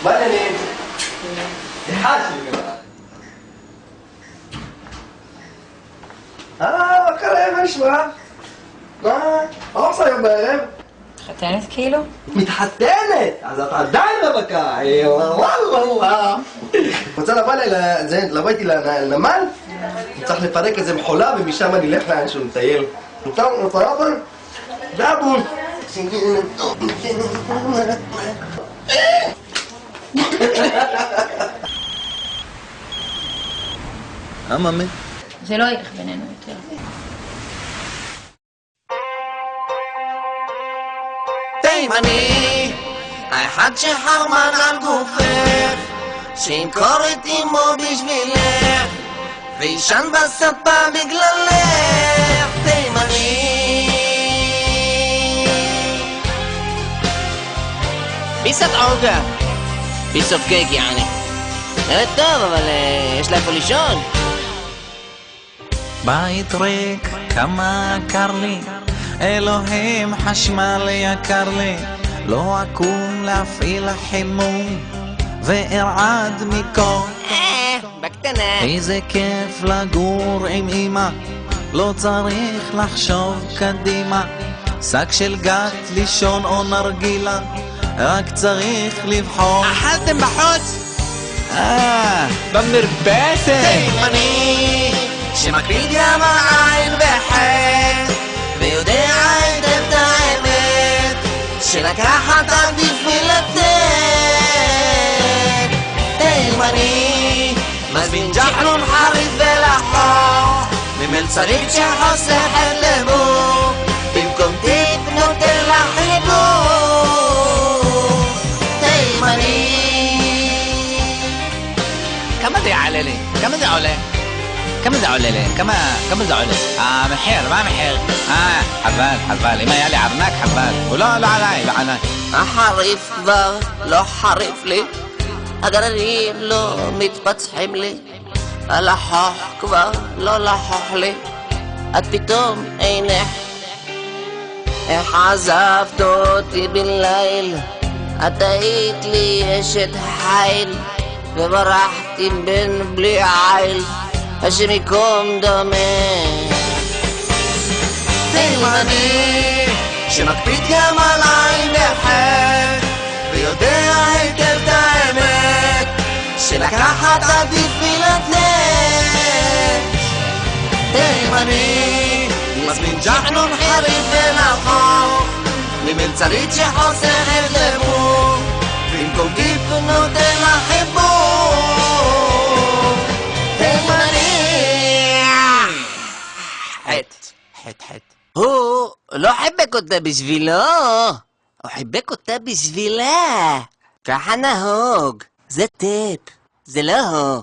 מה העניינים? תחשי מה קרה? מה נשמע? מה עושה היום בערב? מתחתנת כאילו? מתחתנת! אז את עדיין רווקה! וואלה! רוצה לבוא איתי לנמל? צריך לפרק איזה מחולה ומשם אני אלך לאנשהו לטייל. רוצה לבוא? דאבול! אממה? זה לא ילך בינינו יותר. תימני, האחד שחרמן על גופך, שימכור את אמו בשבילך, וישן בספה בגללך. תימני, פיסת עוגה, פיס אוף קייק יעני. נראית טוב, אבל יש לה איפה לישון. בית ריק, כמה קר לי, אלוהים חשמל יקר לי, לא אקום להפעיל חימום וארעד מקור. בקטנה. איזה כיף לגור עם אמא, לא צריך לחשוב קדימה, שק של גת לישון או נרגילה, רק צריך לבחור. אכלתם בחוץ? במרפסת. תימני שמקליד ים העין וחטא, ויודע היטב את האמת, שלקחת עדיף מלתת. תימני מזמין ג'חנון חריף ולחוך, ממלצרית שחוסכת לבוא, במקום טיפ נותן לך חיבוק. תימני. כמה זה יעלה לי? כמה זה עולה? כמה זה עולה לי? כמה זה עולה? המחיר, מה המחיר? חבל, אם היה לי ארנק חבל. הוא לא עליי, לא עליי. החריף כבר לא חריף לי, הגרעינים לא מתפצחים לי, הלחוך כבר לא לחוך לי, את פתאום אינך. איך עזבת אותי בן ליל, את היית לי אשת חיל, וברחתי בן בלי עיל, השם יקום דומה. תימני שמקפיד גם על עין וחטא, ויודע היטב את האמת, שלקחת עדיף מלתת. תימני מזמין ג'חנון חריף ולחוך, ממלצרית שחוסכת לבוא, במקום טיפ נותן לך חיבוק. הוא לא חיבק אותה בשבילו, הוא חיבק אותה בשבילה. ככה נהוג, זה טיפ, זה לא הוא.